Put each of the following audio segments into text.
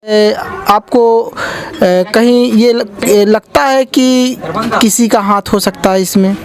आपको कहीं ये लगता है कि किसी का हाथ हो सकता है इसमें?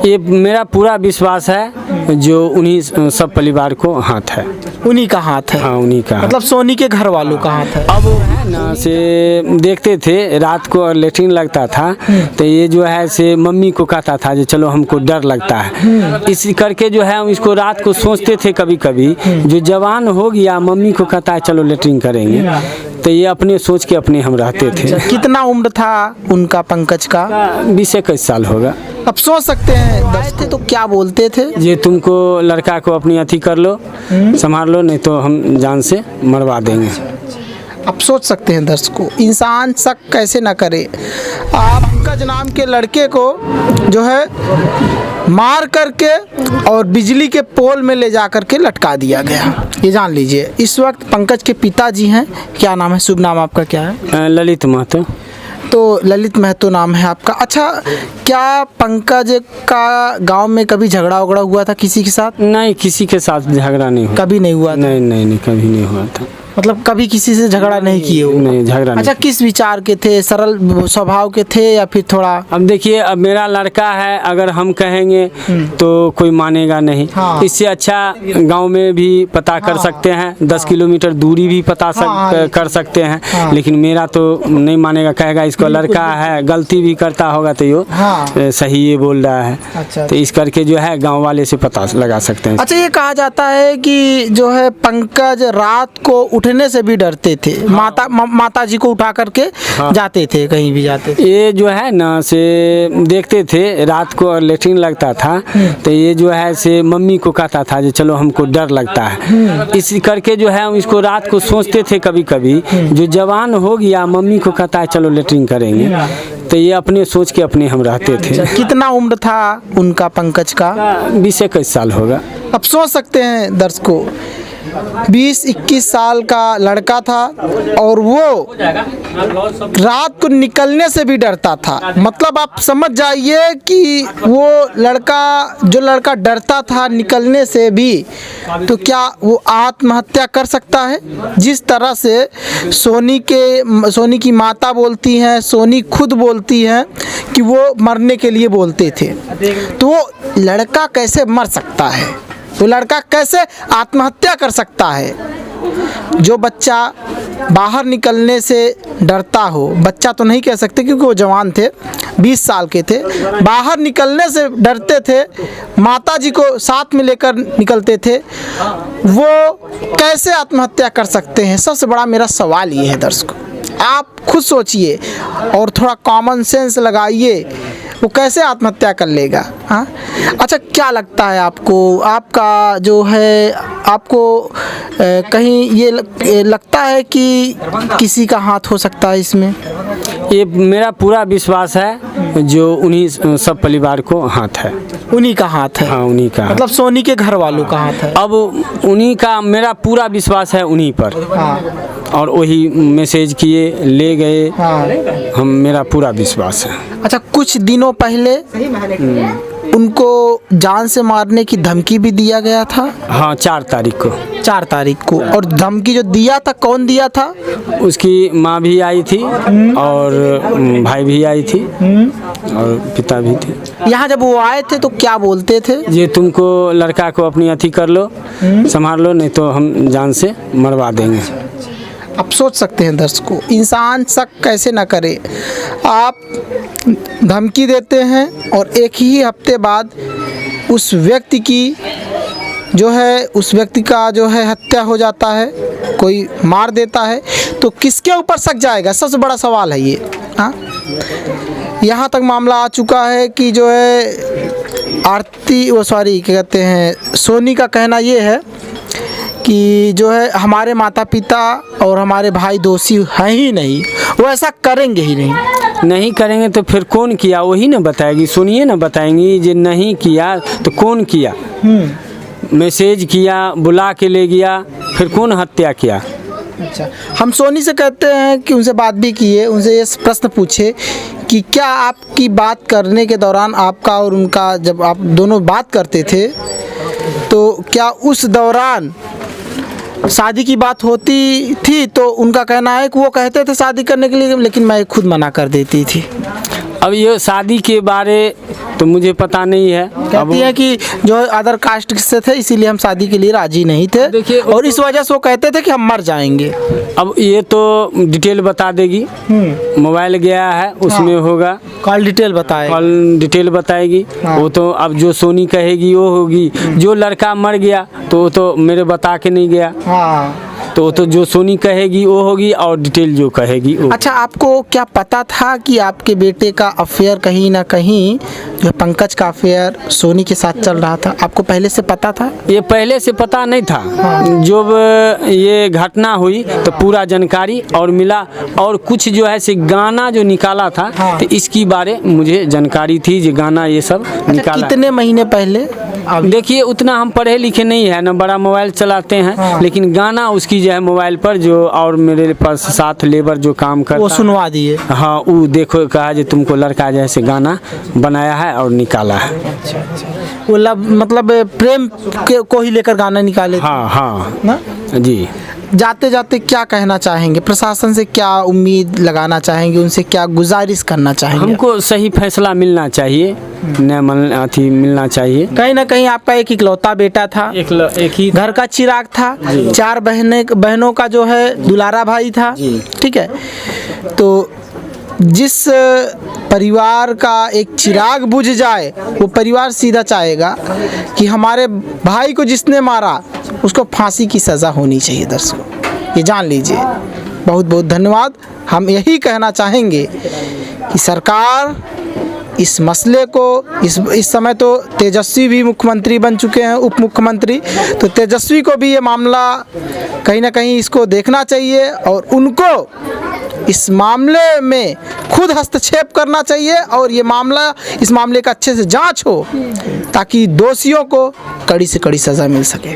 ये मेरा पूरा विश्वास है जो उन्हीं सब परिवार को हाथ है। उन्हीं का हाथ है? हाँ, उन्हीं का। मतलब सोनी के घर वालों का हाथ है। अब है ना से देखते थे रात को लेटरिन लगता था तो ये जो है से मम्मी को कहता था जो चलो हमको डर लगता है, इसी करके जो है हम इसको रात को सोचते थे कभी कभी जो जवान हो गया मम्मी को कहता है चलो लेटरिन करेंगे, तो ये अपने सोच के अपने हम रहते थे। कितना उम्र था उनका, पंकज का? 20-21 साल होगा। अब सोच सकते हैं दर्शक तो क्या बोलते थे? ये तुमको लड़का को अपनी अथी कर लो, संभाल लो, नहीं तो हम जान से मरवा देंगे। अब सोच सकते हैं दर्शकों, इंसान शक कैसे ना करे। आप पंकज नाम के लड़के को जो है मार करके और बिजली के पोल में ले जा करके लटका दिया गया। ये जान लीजिए, इस वक्त पंकज के पिताजी हैं। क्या नाम है, शुभ नाम आपका क्या है? ललित महतो। तो ललित महतो नाम है आपका। अच्छा, क्या पंकज का गांव में कभी झगड़ा वगड़ा हुआ था किसी के साथ? नहीं, किसी के साथ झगड़ा नहीं हुआ। कभी नहीं हुआ था? नहीं, कभी नहीं हुआ था। मतलब कभी किसी से झगड़ा नहीं किए हो? नहीं, झगड़ा नहीं। अच्छा, किस विचार के थे? सरल स्वभाव के थे या फिर थोड़ा? अब देखिए, अब मेरा लड़का है, अगर हम कहेंगे तो कोई मानेगा नहीं। हाँ। इससे अच्छा गांव में भी पता कर सकते हैं, 10 किलोमीटर दूरी भी पता कर सकते हैं। हाँ। लेकिन मेरा तो नहीं मानेगा, कहेगा इसको लड़का है, गलती भी करता होगा तो यो सही ये बोल रहा है। अच्छा। तो इस करके जो है गाँव वाले से पता लगा सकते हैं। अच्छा, ये कहा जाता है कि जो है पंकज रात को उठने से भी डरते थे। माता जी को उठा करके जाते थे, कहीं भी जाते थे। ये जो है ना से देखते थे रात को लेटरिन लगता था तो ये जो है से मम्मी को कहता था जो चलो हमको डर लगता है, इसी करके जो है हम इसको रात को सोचते थे कभी कभी जो जवान हो गया मम्मी को कहता है चलो लेटरिन करेंगे, तो ये अपने सोच के अपने हम रहते थे। कितना उम्र था उनका, पंकज का? 20-21 साल होगा। अब सोच सकते हैं दर्शकों, 20-21 साल का लड़का था और वो रात को निकलने से भी डरता था। मतलब आप समझ जाइए कि वो जो लड़का डरता था निकलने से भी, तो क्या वो आत्महत्या कर सकता है? जिस तरह से सोनी की माता बोलती हैं, सोनी खुद बोलती हैं कि वो मरने के लिए बोलते थे, तो वो लड़का कैसे मर सकता है? वो लड़का कैसे आत्महत्या कर सकता है? जो बच्चा बाहर निकलने से डरता हो, बच्चा तो नहीं कह सकते क्योंकि वो जवान थे, 20 साल के थे, बाहर निकलने से डरते थे, माताजी को साथ में लेकर निकलते थे, वो कैसे आत्महत्या कर सकते हैं? सबसे बड़ा मेरा सवाल ये है दर्शकों, आप खुद सोचिए और थोड़ा कॉमन सेंस लगाइए, वो कैसे आत्महत्या कर लेगा? हाँ, अच्छा, क्या लगता है आपको, आपका जो है आपको कहीं ये लगता है कि किसी का हाथ हो सकता है इसमें? ये मेरा पूरा विश्वास है जो उन्हीं सब परिवार को हाथ है। उन्हीं का हाथ है? हाँ, उन्हीं का। मतलब सोनी के घर वालों का हाथ है? अब उन्हीं का मेरा पूरा विश्वास है, उन्हीं पर। हाँ। और वही मैसेज किए, ले गए। हाँ। मेरा पूरा विश्वास है। अच्छा, कुछ दिनों पहले उनको जान से मारने की धमकी भी दिया गया था? हाँ, 4 तारीख को। 4 तारीख को। और धमकी जो दिया था, कौन दिया था? उसकी माँ भी आई थी और भाई भी आई थी और पिता भी थे। यहाँ जब वो आए थे तो क्या बोलते थे? ये तुमको लड़का को अपनी अथी कर लो, संभाल लो, नहीं तो हम जान से मरवा देंगे। आप सोच सकते हैं दर्शकों, इंसान शक कैसे ना करे। आप धमकी देते हैं और एक ही हफ्ते बाद उस व्यक्ति का जो है हत्या हो जाता है, कोई मार देता है, तो किसके ऊपर शक जाएगा? सबसे बड़ा सवाल है ये। हाँ, यहाँ तक मामला आ चुका है कि जो है क्या कहते हैं, सोनी का कहना ये है कि जो है हमारे माता पिता और हमारे भाई दोषी हैं ही नहीं, वो ऐसा करेंगे ही नहीं करेंगे तो फिर कौन किया वही ना बताएगी, सुनिए ना बताएंगी। जो नहीं किया तो कौन किया? मैसेज किया, बुला के ले गया, फिर कौन हत्या किया? अच्छा, हम सोनी से कहते हैं कि उनसे बात भी किए, उनसे ये प्रश्न पूछे कि क्या आपकी बात करने के दौरान आपका और उनका, जब आप दोनों बात करते थे तो क्या उस दौरान शादी की बात होती थी तो उनका कहना है कि वो कहते थे शादी करने के लिए, लेकिन मैं खुद मना कर देती थी। अब ये शादी के बारे तो मुझे पता नहीं है। कहती है कि जो अदर कास्ट से थे इसीलिए हम शादी के लिए राजी नहीं थे, देखिए, और इस वजह से वो कहते थे कि हम मर जाएंगे। अब ये तो डिटेल बता देगी, मोबाइल गया है उसमें होगा, कॉल डिटेल बताए, कॉल डिटेल बताएगी। वो तो अब जो सोनी कहेगी वो होगी, जो लड़का मर गया तो वो तो मेरे बता के नहीं गया, हाँ। तो जो सोनी कहेगी वो होगी और डिटेल जो कहेगी वो। अच्छा, आपको क्या पता था कि आपके बेटे का अफेयर कहीं ना कहीं जो पंकज का अफेयर सोनी के साथ चल रहा था, आपको पहले से पता था? ये पहले से पता नहीं था। जब ये घटना हुई तो पूरा जानकारी और मिला, और कुछ जो है से गाना जो निकाला था तो इसकी बारे मुझे जानकारी थी, जो गाना ये सब निकाला। कितने महीने पहले? देखिए उतना हम पढ़े लिखे नहीं है ना, बड़ा मोबाइल चलाते हैं, लेकिन गाना उसकी जो है मोबाइल पर जो, और मेरे पास साथ लेबर जो काम करता, वो सुनवा दिए। हाँ, वो देखो कहा जो तुमको लड़का जैसे गाना बनाया है और निकाला है। वो मतलब प्रेम को ही लेकर गाना निकाले थे। हाँ हाँ ना जी। जाते जाते क्या कहना चाहेंगे, प्रशासन से क्या उम्मीद लगाना चाहेंगे, उनसे क्या गुजारिश करना चाहेंगे? हमको सही फैसला मिलना चाहिए, मिलना चाहिए। कहीं ना कहीं आपका एक इकलौता बेटा था, एक ही घर का चिराग था, 4 बहनों का जो है दुलारा भाई था, ठीक है। तो जिस परिवार का एक चिराग बुझ जाए वो परिवार सीधा चाहेगा कि हमारे भाई को जिसने मारा उसको फांसी की सज़ा होनी चाहिए। दर्शकों, ये जान लीजिए। बहुत बहुत धन्यवाद। हम यही कहना चाहेंगे कि सरकार इस मसले को, इस समय तो तेजस्वी भी मुख्यमंत्री बन चुके हैं, उप मुख्यमंत्री, तो तेजस्वी को भी ये मामला कहीं ना कहीं इसको देखना चाहिए और उनको इस मामले में खुद हस्तक्षेप करना चाहिए, और इस मामले का अच्छे से जांच हो ताकि दोषियों को कड़ी से कड़ी सज़ा मिल सके।